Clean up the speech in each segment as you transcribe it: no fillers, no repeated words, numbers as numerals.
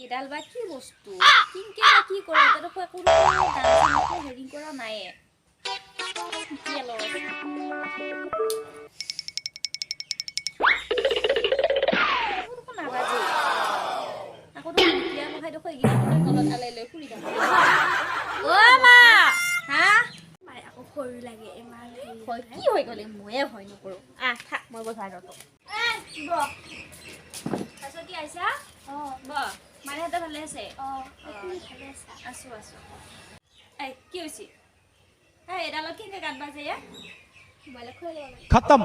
এডাল বা কি বস্তু কিনকে বা কি কৰে তাতো কোনো গান হেৰি কৰা নাইয়ে কি লছ কোনো নাবাজে আকৌ তো বিয়া মখাই দেখো এইগিলা তলত আলাই লৈ ফুৰি থাকো ও মা হা মাই আকৌ ভয় লাগে ইমান ভয় কি হৈ গ'লে ময়ে ভয় নকৰো থাক মই বজাই ৰতো ব আছতি আইছা ব মানে এটা ভালে আছে তুমি ভালে আছা আছো আছো এই কি হৈছে এই এডালত কি গান বাজে মোবাইল খুলি ল'ব खत्म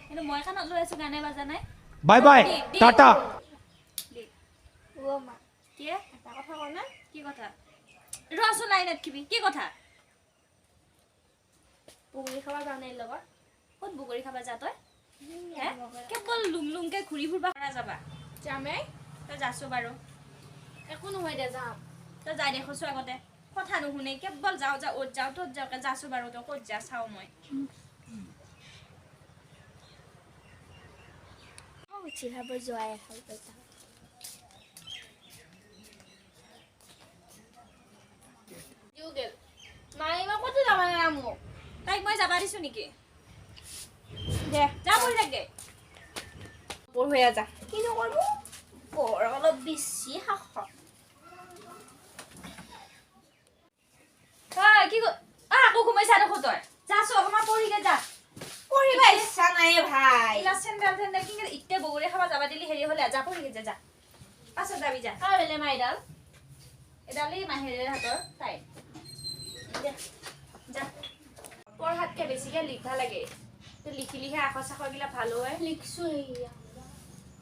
কিন্তু মই কাণত লৈ আছো গানে বাজা নাই बाय बाय टाटा অ মা কি এটা কথা কওঁ না কি কথা ৰছ লাইনত কিবি কি কথা পুৰি খাবা জানাই লগত ক'ত বগৰী খাবা যা তই কেৱল লুংলুংকে ঘূৰি ফুৰবা পৰা যাবা যামেই তই যাছো বাৰু একো নহয় দে যাম তই যাই দেখছো আগতে কথা নুশুনে কেৱল যাও যা অত যাও তত যাও যাছো বাৰু তই ক'ত যা চাও মই উঠি ভাব যোৱাই ভাল পাইছা জুগেল মাই মা কত যাবা না মোক তাইক মই যাবা দিছো নেকি দে যা বহি থাকে পঢ়ুয়া যা কিনো করব পঢ় অলপ বেছি সাহস কি আকৌ ঘুমাইছা দেখো তই যাছো অকণমান পঢ়িকে যা পঢ়িবা ইচ্ছা নাই ভাই ইলা চেণ্ডেল চেণ্ডেল কি ইতে বগৰী খাবা যাবা দিলি হেৰি হলে যা পঢ়িকে যা পাছত যাবি যা বেলে মাইডাল এডালেই মাহেৰৰ হাতৰ তাই যা পঢ়াতকে বেছিকে লিখা লাগে তই লিখিলিহে আখৰ চাখৰবিলাক ভাল হয় লিখছো এইয়া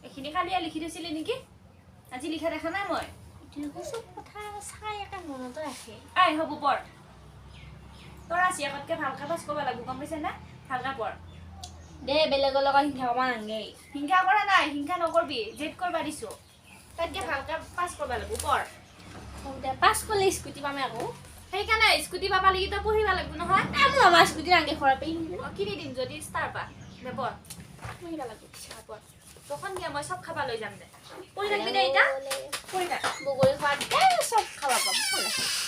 এইখিনি খালিয়ে লিখি থৈছিলি নেকি আজি লিখা দেখা নাই মই সব কথা চাই একে মনতে ৰাখে আই হ'ব পঢ় তোৰ আজি আগতকে ভালকে পাছ কৰিব লাগিব গম পাইছে না ভালকে পঢ় দে বেলেগৰ লগত হিংসা কৰিব নালাগে হিংসা কৰা নাই হিংসা নকৰবি জেদ কৰবা দিছো তাতকে ভালকে পাছ কৰিব লাগিব পঢ় পাছ কৰিলে স্কুটি পামে আকৌ সেইকাৰণে স্কুটি পাবা লাগি তই পঢ়িব লাগিব নহয় মোৰ আমাৰ স্কুটি নাগে খৰা পেই কিনি দিম যদি ষ্টাৰ পা দে পঢ় পঢ়িব লাগিব পঢ় তখন দিয়া মই চব খাবা লৈ যাম দে পঢ়ি থাকিবি দে এতিয়া পঢ়ি থাক বগৰী খোৱাত চব খাব পাম